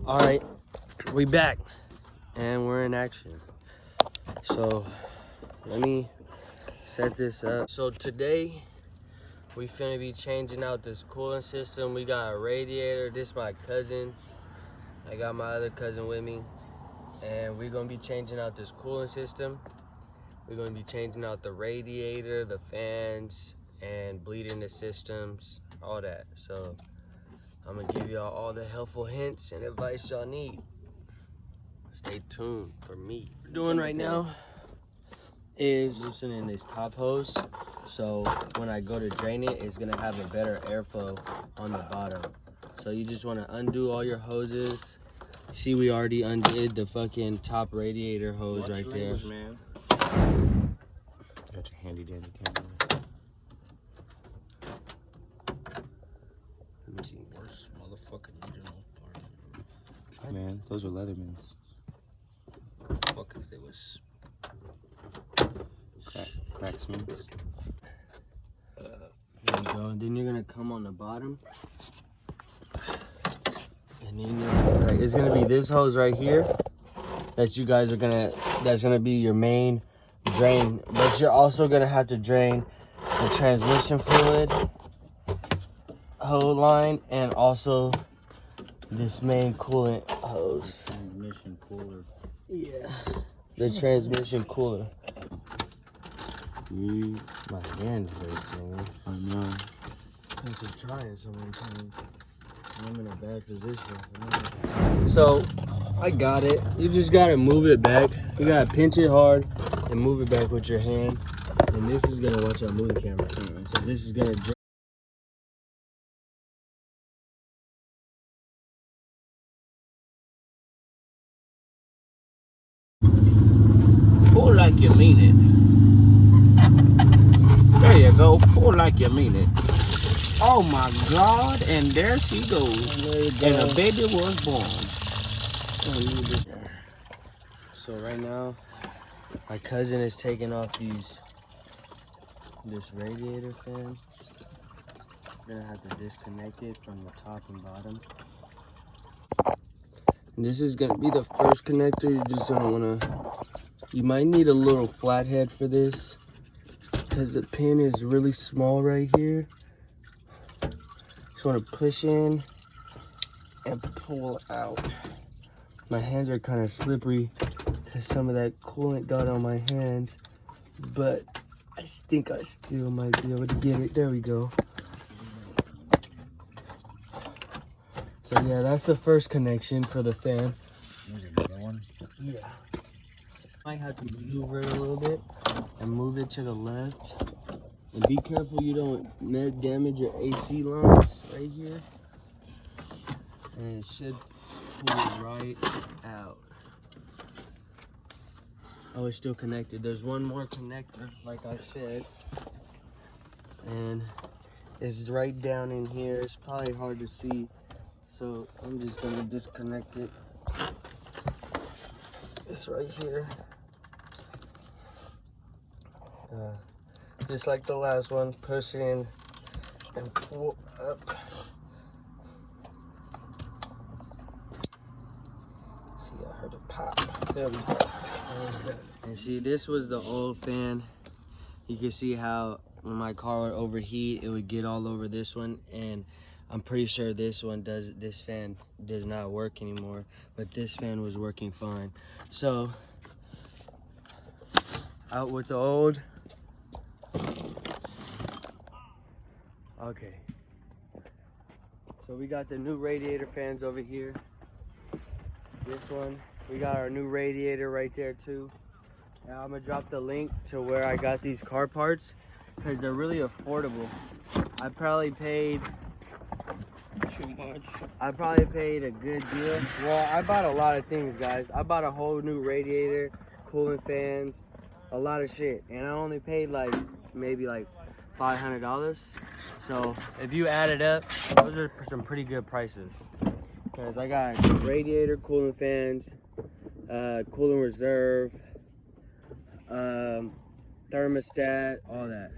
All right, we back and we're in action. So let me set this up. So today we finna be changing out this cooling system. We got a radiator. This is my cousin. I got my other cousin with me, and we're gonna be changing out this cooling system. We're gonna be changing out the radiator, the fans, and bleeding the systems, all that. So I'm gonna give y'all all the helpful hints and advice y'all need. Stay tuned for me. What we're doing right now is loosening this top hose, so when I go to drain it, it's gonna have a better airflow on the bottom. So you just wanna undo all your hoses. See, we already undid the fucking top radiator hose right there. Man. Got your handy dandy camera. Let me see. Worst motherfucker needed on. Man, those are Leathermans. Fuck if they was Cracksmans. There you go. And then you're gonna come on the bottom, and then it's gonna be this hose right here that you guys are gonna. That's gonna be your main drain, but you're also gonna have to drain the transmission fluid hose line and also this main coolant hose. Transmission cooler. Yeah, the transmission cooler. Jeez. My hand hurts, man. I know. I've been trying so many times. I'm in a bad position. So, I got it. You just gotta move it back. You gotta pinch it hard and move it back with your hand. And this is gonna, watch out, move the camera. So this is gonna Pull like you mean it. There you go. Pull like you mean it. Oh my God! And there she goes. And a baby was born. So right now, my cousin is taking off this radiator fan. We're gonna have to disconnect it from the top and bottom. And this is gonna be the first connector. You just don't wanna, you might need a little flathead for this because the pin is really small right here. Just wanna push in and pull out. My hands are kind of slippery because some of that coolant got on my hands, but I think I still might be able to get it. There we go. So yeah, that's the first connection for the fan. Yeah. Might have to maneuver it a little bit and move it to the left. And be careful you don't damage your AC lines right here. And it should pull right out. Oh, it's still connected. There's one more connector, like I said. And it's right down in here. It's probably hard to see. So I'm just gonna disconnect it. It's right here. Just like the last one, push in and pull up. See, I heard it pop. There we go. And see, this was the old fan. You can see how when my car would overheat, it would get all over this one, and I'm pretty sure this fan does not work anymore, but this fan was working fine. So, out with the old. Okay. So we got the new radiator fans over here. This one, we got our new radiator right there too. Now I'm gonna drop the link to where I got these car parts because they're really affordable. I probably paid too much. I probably paid a good deal. Well, I bought a lot of things, guys. I bought a whole new radiator, cooling fans, a lot of shit. And I only paid maybe $500. So if you add it up, those are some pretty good prices. Because I got radiator, cooling fans, cooling reserve, thermostat, all that.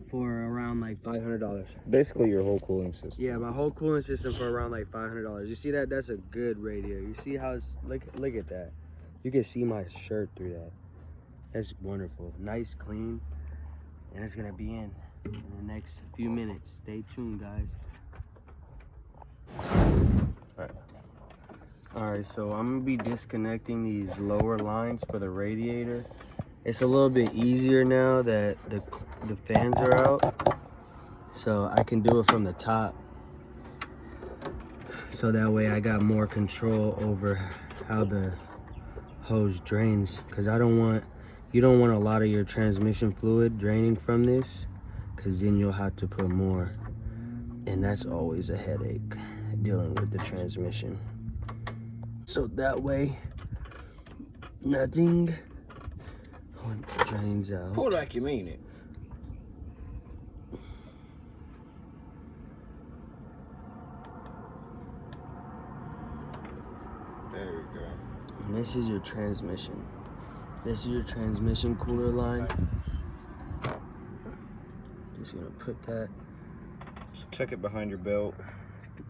for around like $500. Basically your whole cooling system. Yeah, my whole cooling system for around like $500. You see that? That's a good radiator. You see how it's look at that. You can see my shirt through that. That's wonderful. Nice, clean, and it's gonna be in the next few minutes. Stay tuned, guys. All right, so I'm gonna be disconnecting these lower lines for the radiator. It's a little bit easier now that the fans are out, so I can do it from the top. So that way I got more control over how the hose drains, because you don't want a lot of your transmission fluid draining from this, because then you'll have to put more, and that's always a headache dealing with the transmission. So that way nothing drains out. Pull like you mean it. There we go. And this is your transmission. This is your transmission cooler line. Just gonna put that Just tuck it behind your belt.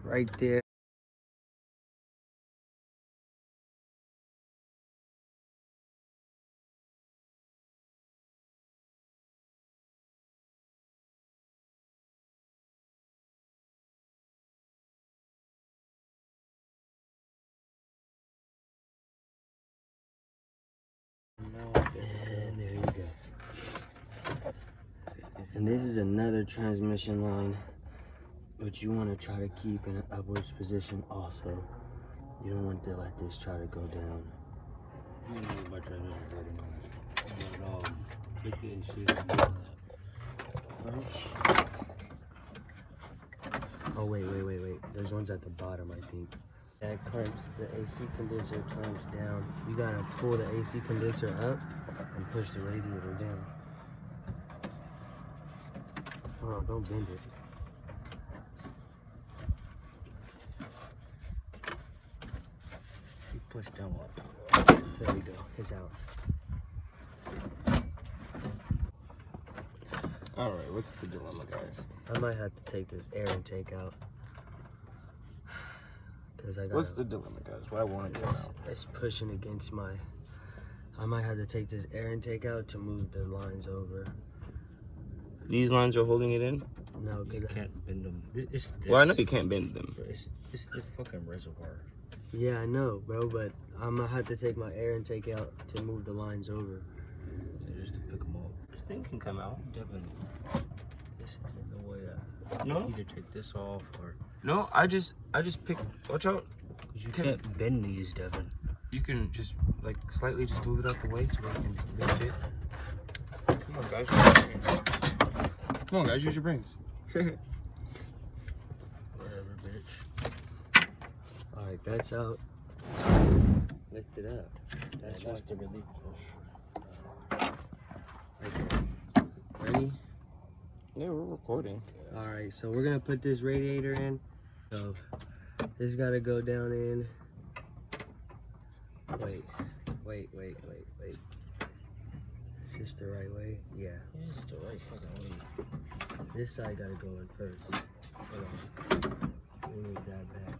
right there. And there you go. And this is another transmission line, but you want to try to keep in an upwards position also. You don't want to let this try to go down. You know my transmission rating on it. But take the AC and do that. Oh wait. There's ones at the bottom, I think. That clamps, the AC condenser clamps down. You gotta pull the AC condenser up and push the radiator down. Oh, don't bend it. You push down one. There we go. It's out. All right, what's the dilemma, guys? I might have to take this air intake out. What's the dilemma, guys? Why won't it come out? It's pushing against my... I might have to take this air intake out to move the lines over. These lines are holding it in? No, You because... can't bend them. It's this. Well, I know you can't bend them. It's the fucking reservoir. Yeah, I know, bro, but I'm gonna have to take my air intake out to move the lines over. Yeah, just to pick them up. This thing can come out. Devin, this isn't the way. No? Either take this off or... No, I just pick. Watch out. Cause you can't bend these, Devin. You can just like slightly just move it out the way so I can lift it. Come on, guys. Use your brains. Come on, guys. Use your brains. Whatever, bitch. Alright, that's out. Lift it up. That's That's what... the relief push. Okay. Ready? Yeah, we're recording. Alright, so we're gonna put this radiator in. So this gotta go down in. Wait. Is this the right way? Yeah. Yeah, it's the right fucking way. This side gotta go in first. Hold on. We move that back.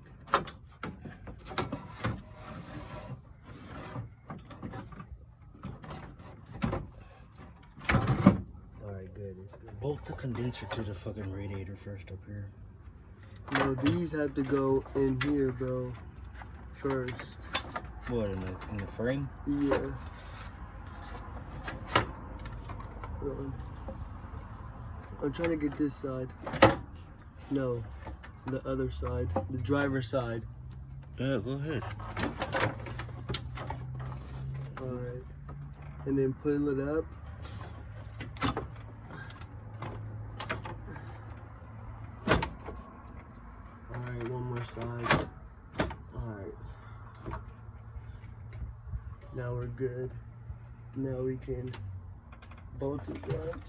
Alright, good. It's good. Bolt the condenser to the fucking radiator first up here. No, these have to go in here, bro. First. What, in the frame? Yeah. Hold on. I'm trying to get this side. No, the other side. The driver's side. Yeah, go ahead. Alright. And then pull it up. Alright, one more side. Alright. Now we're good. Now we can bolt it down.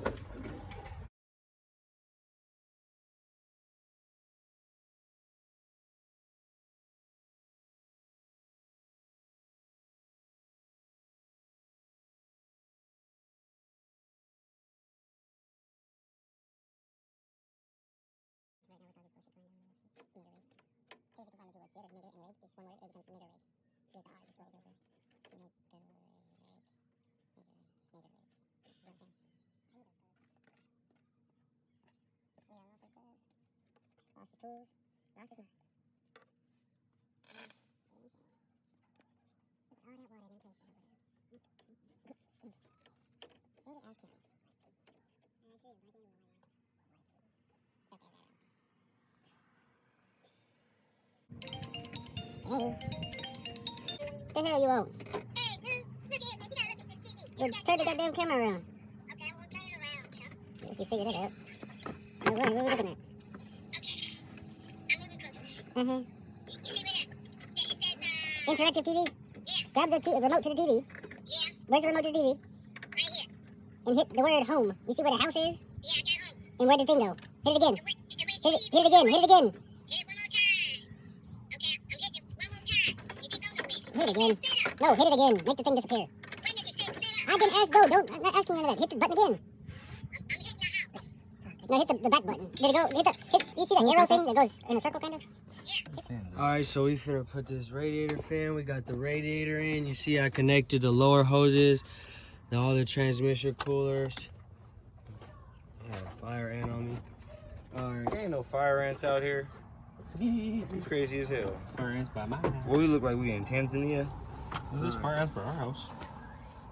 What the hell you want? Turn the goddamn camera around. Okay, I won't turn it around, Chuck. If you figure that out. What are we looking at? I'm moving closer. You see where it says, interactive TV? Yeah. Grab the remote to the TV. Yeah. Where's the remote to the TV? Right here. And hit the word home. You see where the house is? Yeah, I got home. And where did the thing go? Hit it again. Hit it again. Hit it again. Hit it one more time. Okay, I'm hitting it one more time. It didn't go nowhere. Hit it again. No, hit it again. Make the thing disappear. When did it say set up? I didn't ask, no, don't. I'm not asking you none of that. Hit the button again. I'm hitting your house. No, hit the back button. Did it go? You see that arrow thing that goes in a circle, kind of? Alright, so we finna put this radiator fan. We got the radiator in. You see I connected the lower hoses, all the transmission coolers. I had a fire ant on me. Alright. Ain't no fire ants out here. You crazy as hell. Fire ants by my house. What we look like, we in Tanzania? There's fire ants by our house.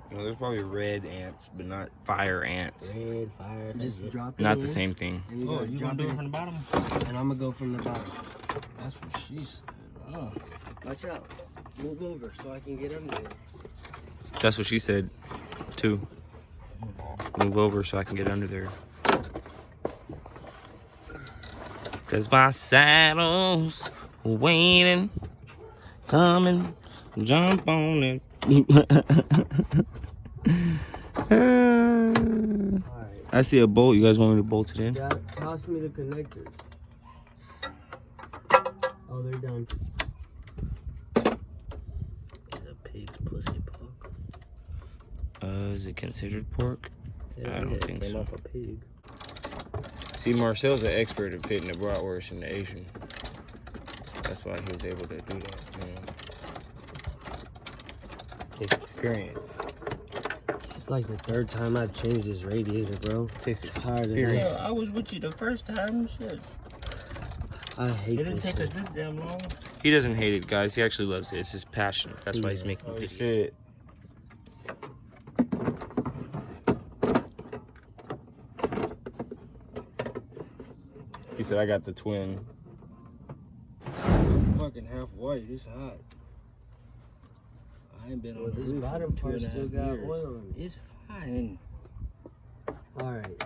You know, there's probably red ants, but not fire ants. Red, fire, just drop it Not in, the same thing. and you Oh, gotta you drop gonna do it it from the bottom? and I'm gonna go from the bottom. That's what she said. Oh. Watch out. Move over so I can get under there. That's what she said, too. Move over so I can get under there. Cause my saddle's waiting, coming, jump on it. Alright. I see a bolt. You guys want me to bolt it in? Toss me the connectors. Oh, they're done. Is a pig's pussy pork? Is it considered pork? Yeah, I don't think came so. off a pig. See, Marcel's an expert at fitting a bratwurst in the Asian. That's why he was able to do that, you know. Takes experience. It's like the third time I've changed this radiator, bro. Takes Tired of experience. this. I was with you the first time. Shit. I hate It didn't this take us thing. this damn long. He doesn't hate it, guys. He actually loves it. It's his passion. That's why he's making Oh, this shit. He said, I got the twin. I'm fucking half white. It's hot. I ain't been Well, on the this roof bottom in part 2.5 still got years. oil in it. It's fine. Alright.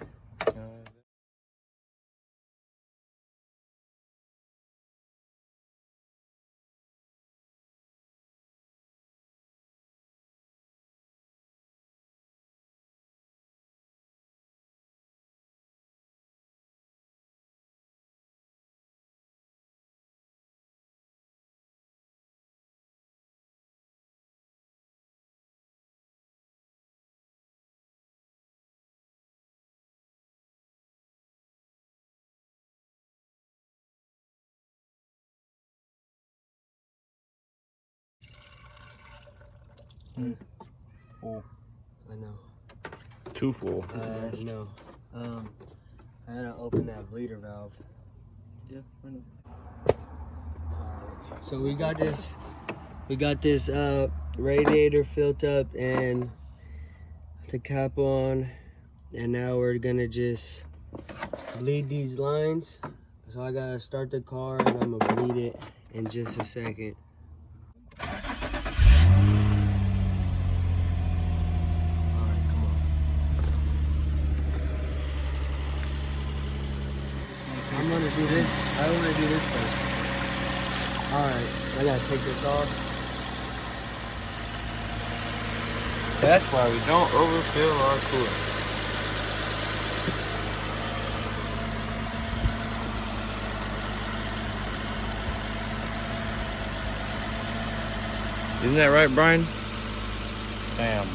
Full. I know. Too full. No. I had to open that bleeder valve. Yeah, I know. Alright. So we got this radiator filled up and the cap on, and now we're gonna just bleed these lines. So I gotta start the car and I'm gonna bleed it in just a second. Alright, come on. I'm gonna do this. I want to do this first. Alright, I gotta take this off. That's why we don't overfill our cooler. Isn't that right, Brian? Sam.